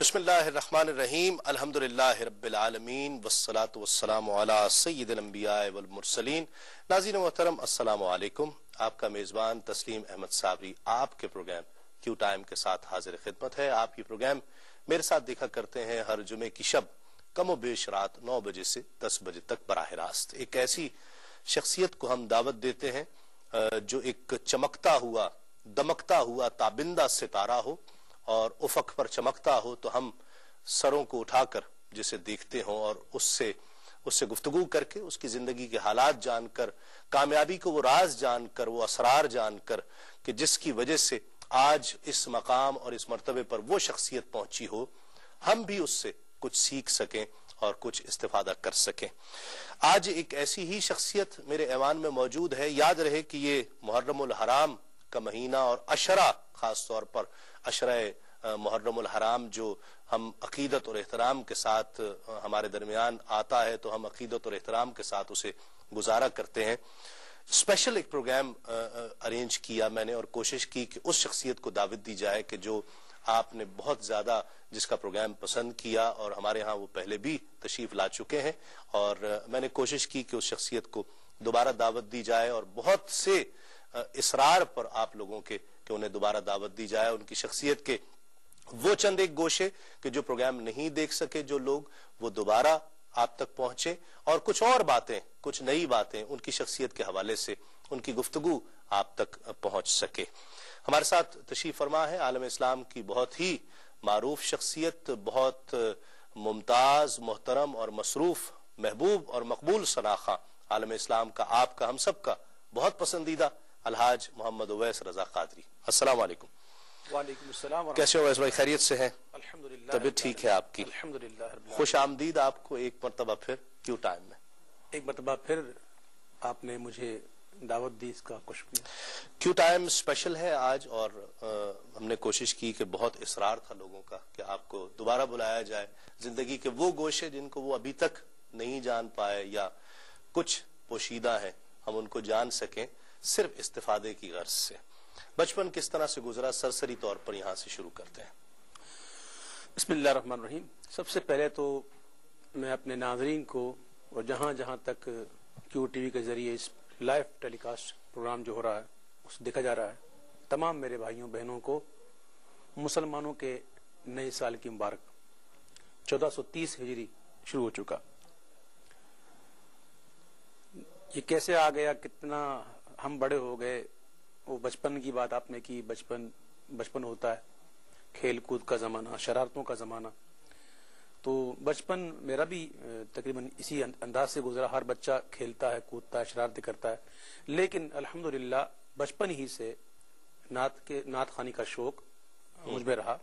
بسم اللہ الرحمن الرحیم الحمدللہ رب العالمین والصلاة والسلام علی سید الانبیاء والمرسلین۔ ناظرین محترم السلام علیکم۔ آپ کا میزبان تسلیم احمد صابری آپ کے پروگرام کیو ٹائم کے ساتھ حاضر خدمت ہے۔ آپ کی پروگرام میرے ساتھ دیکھا کرتے ہیں ہر جمعے کی شب کم و بیش رات 9 بجے سے 10 بجے تک براہ راست۔ ایک ایسی شخصیت کو ہم دعوت دیتے ہیں جو ایک چمکتا ہوا دمکتا ہوا تابندہ ستارہ ہو اور افق پر چمکتا ہو تو ہم سروں کو اٹھا کر جسے دیکھتے ہوں اور اس سے گفتگو کر کے اس کی زندگی کے حالات جان کر، کامیابی کو وہ راز جان کر، وہ اسرار جان کر کہ جس کی وجہ سے آج اس مقام اور اس مرتبے پر وہ شخصیت پہنچی ہو، ہم بھی اس سے کچھ سیکھ سکیں اور کچھ استفادہ کر سکیں۔ آج ایک ایسی ہی شخصیت میرے ایوان میں موجود ہے۔ یاد رہے کہ یہ محرم الحرام کا مہینہ اور عشرہ، خاص طور پر عشرہ محرم الحرام جو ہم عقیدت اور احترام کے ساتھ ہمارے درمیان آتا ہے تو ہم عقیدت اور احترام کے ساتھ اسے گزارا کرتے ہیں۔ اسپیشل ایک پروگرام ارینج کیا میں نے اور کوشش کی کہ اس شخصیت کو دعوت دی جائے کہ جو آپ نے بہت زیادہ جس کا پروگرام پسند کیا اور ہمارے ہاں وہ پہلے بھی تشریف لا چکے ہیں، اور میں نے کوشش کی کہ اس شخصیت کو دوبارہ دعوت دی جائے اور بہت سے اصرار پر آپ لوگوں کے کہ انہیں دوبارہ دعوت دی جائے۔ ان کی شخصیت کے وہ چند ایک گوشے کہ جو پروگرام نہیں دیکھ سکے جو لوگ، وہ دوبارہ آپ تک پہنچے اور کچھ اور باتیں، کچھ نئی باتیں ان کی شخصیت کے حوالے سے ان کی گفتگو آپ تک پہنچ سکے۔ ہمارے ساتھ تشریف فرما ہے عالم اسلام کی بہت ہی معروف شخصیت، بہت ممتاز، محترم اور مصروف، محبوب اور مقبول شناخہ عالم اسلام کا، آپ کا، ہم سب کا بہت پسندیدہ الحاج محمد اویس رضا قادری۔ السلام علیکم۔ وعلیکم السلام۔ کیسے اویس بھائی، خیریت سے ہیں؟ الحمدللہ، طبیعت ٹھیک ہے آپ کی؟ الحمدللہ۔ خوش آمدید آپ کو ایک مرتبہ پھر کیو ٹائم میں۔ ایک مرتبہ پھر آپ نے مجھے دعوت دی، اس کا شکریہ۔ کیو ٹائم اسپیشل ہے آج، اور ہم نے کوشش کی کہ بہت اصرار تھا لوگوں کا کہ آپ کو دوبارہ بلایا جائے، زندگی کے وہ گوشے جن کو وہ ابھی تک نہیں جان پائے یا کچھ پوشیدہ ہیں ہم ان کو جان سکیں صرف استفادے کی غرض سے۔ بچپن کس طرح سے گزرا، سرسری طور پر یہاں سے شروع کرتے ہیں۔ بسم اللہ الرحمن الرحیم۔ سب سے پہلے تو میں اپنے ناظرین کو اور جہاں جہاں تک کیو ٹی وی کے ذریعے اس لائیو ٹیلی کاسٹ پروگرام جو ہو رہا ہے اس دیکھا جا رہا ہے، تمام میرے بھائیوں بہنوں کو مسلمانوں کے نئے سال کی مبارک۔ 1430 ہجری شروع ہو چکا۔ یہ کیسے آ گیا، کتنا ہم بڑے ہو گئے، وہ بچپن کی بات آپ نے کی۔ بچپن ہوتا ہے کھیل کود کا زمانہ، شرارتوں کا زمانہ، تو بچپن میرا بھی تقریباً اسی انداز سے گزرا۔ ہر بچہ کھیلتا ہے، کودتا ہے، شرارتیں کرتا ہے، لیکن الحمدللہ بچپن ہی سے نعت خوانی کا شوق مجھ میں رہا،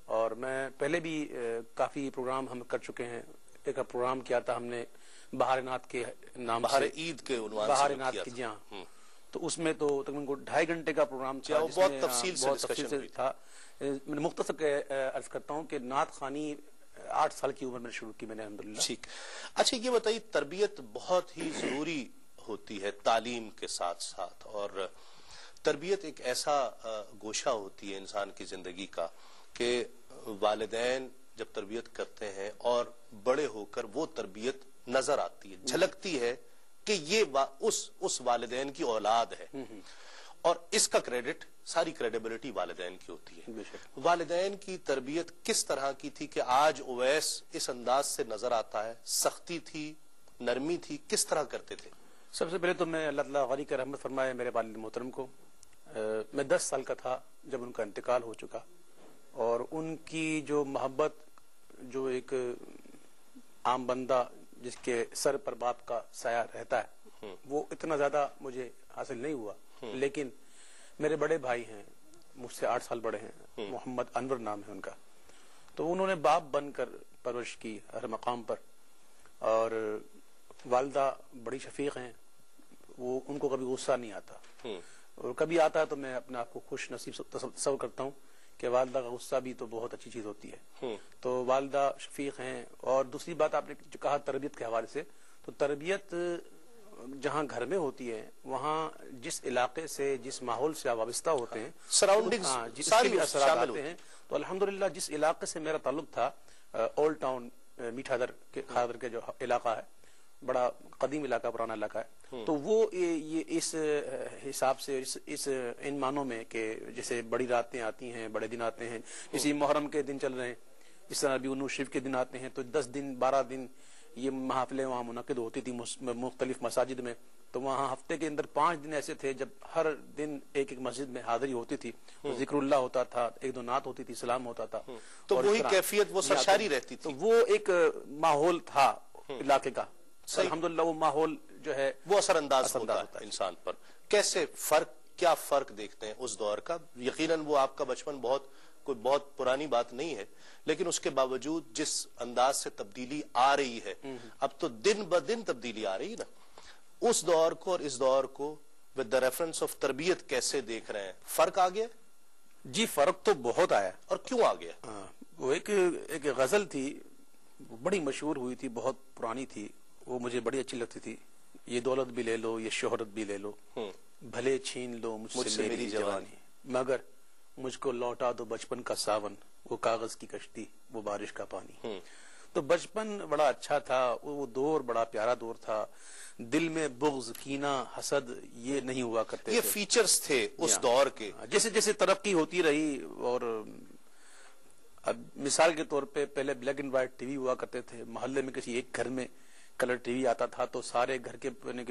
اور میں پہلے بھی کافی پروگرام ہم کر چکے ہیں۔ ایک پروگرام کیا تھا ہم نے بہار نعت کے نام سے، بہار عید کے عنوان سے بہار نعت کی، جی ہاں، تو اس میں تو تقریباً 2.5 گھنٹے کا پروگرام تھا، بہت تفصیل سے تھا۔ میں مختصر عرض کرتا ہوں کہ نعت خوانی 8 سال کی عمر میں شروع کی میں نے، الحمدللہ۔ ٹھیک۔ اچھا یہ بتائیے، تربیت بہت ہی ضروری ہوتی ہے تعلیم کے ساتھ ساتھ، اور تربیت ایک ایسا گوشہ ہوتی ہے انسان کی زندگی کا کہ والدین جب تربیت کرتے ہیں اور بڑے ہو کر وہ تربیت نظر آتی ہے، جھلکتی ہے کہ یہ اس والدین کی اولاد ہے، اور اس کا کریڈٹ، ساری کریڈیبلٹی والدین کی ہوتی ہے۔ والدین کی تربیت کس طرح کی تھی کہ آج اویس اس انداز سے نظر آتا ہے؟ سختی تھی، نرمی تھی، کس طرح کرتے تھے؟ سب سے پہلے تو میں اللہ تعالیٰ غنی کا رحمت فرمائے میرے والد محترم کو، میں 10 سال کا تھا جب ان کا انتقال ہو چکا، اور ان کی جو محبت، جو ایک عام بندہ جس کے سر پر باپ کا سایہ رہتا ہے، وہ اتنا زیادہ مجھے حاصل نہیں ہوا، لیکن میرے بڑے بھائی ہیں، مجھ سے 8 سال بڑے ہیں، محمد انور نام ہے ان کا، تو انہوں نے باپ بن کر پرورش کی ہر مقام پر، اور والدہ بڑی شفیق ہیں، وہ ان کو کبھی غصہ نہیں آتا، اور کبھی آتا ہے تو میں اپنے آپ کو خوش نصیب تصور کرتا ہوں کہ والدہ کا غصہ بھی تو بہت اچھی چیز ہوتی ہے۔ تو والدہ شفیق ہیں۔ اور دوسری بات آپ نے جو کہا تربیت کے حوالے سے، تو تربیت جہاں گھر میں ہوتی ہے وہاں جس علاقے سے جس ماحول سے آپ وابستہ ہوتے ہیں سراؤنڈنگز سارے بھی اثرات آتے ہیں. تو الحمدللہ جس علاقے سے میرا تعلق تھا اولڈ ٹاؤن میٹھا در کے خادر کے جو علاقہ ہے بڑا قدیم علاقہ پرانا علاقہ ہے تو وہ یہ اس حساب سے ان معنوں میں کہ جیسے بڑی راتیں آتی ہیں بڑے دن آتے ہیں اسی محرم کے دن چل رہے ہیں اس طرح بھی انوش شریف کے دن آتے ہیں تو 10 دن 12 دن یہ محافلیں وہاں منعقد ہوتی تھی مختلف مساجد میں. تو وہاں ہفتے کے اندر 5 دن ایسے تھے جب ہر دن ایک مسجد میں حاضری ہوتی تھی ذکر اللہ ہوتا تھا 1-2 نعت ہوتی تھی سلام ہوتا تھا تو وہی کیفیت وہ سرشاری رہتی تھی. تو وہ ایک ماحول تھا علاقے کا الحمدللہ وہ ماحول جو ہے وہ اثر انداز ہوتا ہے انسان پر. کیسے کیا فرق دیکھتے ہیں اس دور کا؟ یقیناً وہ آپ کا بچپن کوئی بہت پرانی بات نہیں ہے لیکن اس کے باوجود جس انداز سے تبدیلی آ رہی ہے اب تو دن بدن تبدیلی آ رہی ہے نا, اس دور کو اور اس دور کو with the reference of تربیت کیسے دیکھ رہے ہیں؟ فرق آ گیا؟ جی فرق تو بہت آیا. اور کیوں آ گیا؟ وہ ایک غزل تھی بڑی مشہور ہوئی تھی بہت پرانی تھی وہ مجھے بڑی اچھی لگتی تھی. یہ دولت بھی لے لو یہ شہرت بھی لے لو بھلے چھین لو مجھ سے میری جوانی مگر مجھ کو لوٹا دو بچپن کا ساون وہ کاغذ کی کشتی وہ بارش کا پانی. تو بچپن بڑا اچھا تھا وہ دور بڑا پیارا دور تھا. دل میں بغض کینہ حسد یہ نہیں ہوا کرتے یہ فیچرز تھے اس دور کے. جیسے جیسے ترقی ہوتی رہی اور اب مثال کے طور پہ پہلے black and white T V ہوا کرتے تھے محلے میں کسی ایک گھر میں کلر ٹی وی آتا تھا تو سارے گھر کے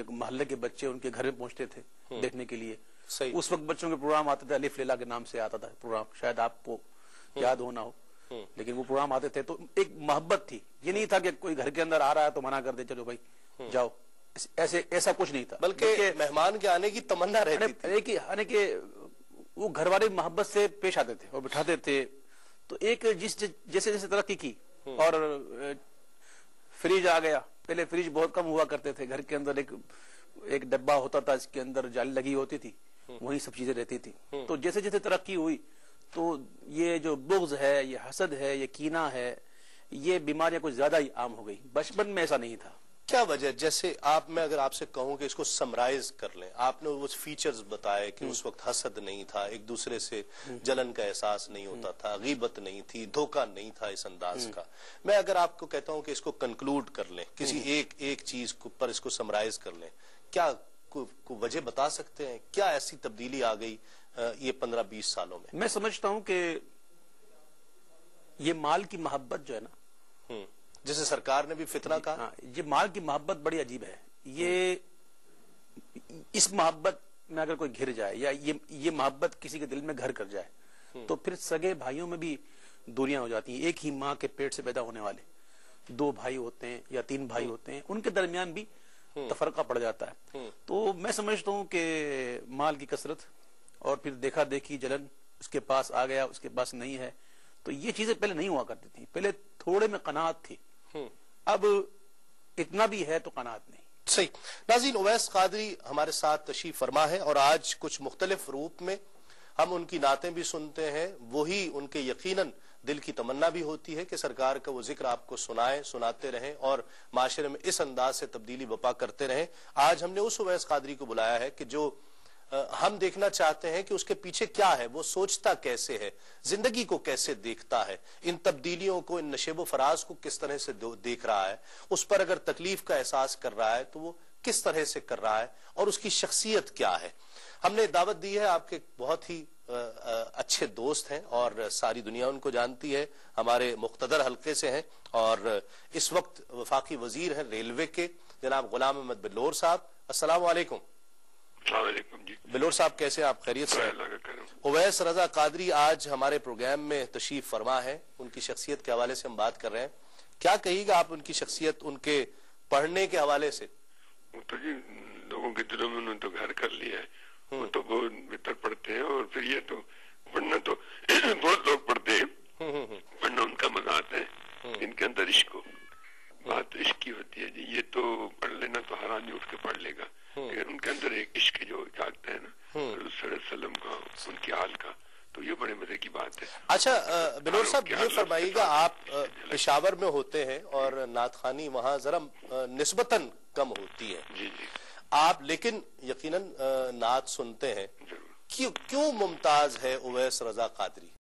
محلے کے بچے ان کے گھر میں پہنچتے تھے دیکھنے کے لیے. اس وقت بچوں کے پروگرام آتے تھے الف لیلا کے نام سے آتا تھا پروگرام شاید آپ کو یاد ہونا ہو لیکن وہ پروگرام آتے تھے تو ایک محبت تھی. یہ نہیں تھا کہ کوئی گھر کے اندر آ رہا ہے تو منع کر دے چلو بھائی جاؤ ایسا کچھ نہیں تھا بلکہ مہمان کے آنے کی تمنا رہتی تھی کہ وہ گھر والے محبت سے پیش آتے تھے اور بٹھاتے تھے. تو ایک جیسے جیسے ترقی کی اور فریج آ گیا. پہلے فریج بہت کم ہوا کرتے تھے گھر کے اندر ایک ڈبہ ہوتا تھا اس کے اندر جالی لگی ہوتی تھی وہی سب چیزیں رہتی تھی. تو جیسے جیسے ترقی ہوئی تو یہ جو بغض ہے یہ حسد ہے یہ کینہ ہے یہ بیماریاں کچھ زیادہ ہی عام ہو گئی. بچپن میں ایسا نہیں تھا. کیا وجہ؟ جیسے میں اگر آپ سے کہوں کہ اس کو سمرائز کر لیں آپ نے وہ فیچرز بتائے کہ اس وقت حسد نہیں تھا ایک دوسرے سے جلن کا احساس نہیں ہوتا تھا غیبت نہیں تھی دھوکہ نہیں تھا اس انداز کا. میں اگر آپ کو کہتا ہوں کہ اس کو کنکلوڈ کر لیں کسی ایک چیز پر اس کو سمرائز کر لیں کیا کوئی وجہ بتا سکتے ہیں کیا ایسی تبدیلی آ گئی یہ 15-20 سالوں میں؟ میں سمجھتا ہوں کہ یہ مال کی محبت جو ہے نا جیسے سرکار نے بھی فتنہ کہا یہ مال کی محبت بڑی عجیب ہے. یہ اس محبت میں اگر کوئی گھر جائے یا یہ محبت کسی کے دل میں گھر کر جائے تو پھر سگے بھائیوں میں بھی دوریاں ہو جاتی ہیں. ایک ہی ماں کے پیٹ سے پیدا ہونے والے 2 بھائی ہوتے ہیں یا 3 بھائی ہوتے ہیں ان کے درمیان بھی تفرقہ پڑ جاتا ہے. تو میں سمجھتا ہوں کہ مال کی کثرت اور پھر دیکھا دیکھی جلن اس کے پاس آ گیا اس کے پاس نہیں ہے تو یہ چیزیں پہلے نہیں ہوا کرتی تھی. پہلے تھوڑے میں قناعت تھی اب اتنا بھی ہے تو قناعت نہیں. صحیح. ناظرین اویس قادری ہمارے ساتھ تشریف فرما ہے اور آج کچھ مختلف روپ میں ہم ان کی نعتیں بھی سنتے ہیں وہی ان کے یقیناً دل کی تمنا بھی ہوتی ہے کہ سرکار کا وہ ذکر آپ کو سناتے رہیں اور معاشرے میں اس انداز سے تبدیلی بپا کرتے رہیں. آج ہم نے اس اویس قادری کو بلایا ہے کہ جو ہم دیکھنا چاہتے ہیں کہ اس کے پیچھے کیا ہے وہ سوچتا کیسے ہے زندگی کو کیسے دیکھتا ہے ان تبدیلیوں کو ان نشیب و فراز کو کس طرح سے دیکھ رہا ہے اس پر اگر تکلیف کا احساس کر رہا ہے تو وہ کس طرح سے کر رہا ہے اور اس کی شخصیت کیا ہے. ہم نے دعوت دی ہے آپ کے بہت ہی اچھے دوست ہیں اور ساری دنیا ان کو جانتی ہے ہمارے مقتدر حلقے سے ہیں اور اس وقت وفاقی وزیر ہیں ریلوے کے جناب غلام احمد بلور صاحب. السلام علیکم. السلام علیکم. جی بلور صاحب کیسے آپ خیریت سے؟ اویس رضا قادری آج ہمارے پروگرام میں تشریف فرما ہے ان کی شخصیت کے حوالے سے ہم بات کر رہے ہیں. کیا کہیے گا آپ ان کی شخصیت ان کے پڑھنے کے حوالے سے؟ تو جی لوگوں کے دلوں میں انہوں نے تو گھر کر لیا ہے وہ تو بہت بہتر پڑھتے ہیں اور پھر یہ تو پڑھنا تو بہت لوگ پڑھتے ہیں پڑھنا ان کا مزہ آتا ہے ان کے اندر عشق ہو بات عشق کی ہوتی ہے. جی یہ تو پڑھ لینا تو ہر آدمی اٹھ کے پڑھ لے گا لیکن ان کے اندر ایک عشق جو جاگتا ہے نا حضور صلی اللہ علیہ وسلم کا ان کی حال کا تو یہ بڑے مزے کی بات ہے. اچھا بلور صاحب یہ فرمائیے گا آپ پشاور میں ہوتے ہیں اور نعت خوانی وہاں ذرا نسبتاً کم ہوتی ہے. جی جی آپ لیکن یقیناً نعت سنتے ہیں، کیوں ممتاز ہے اویس رضا قادری؟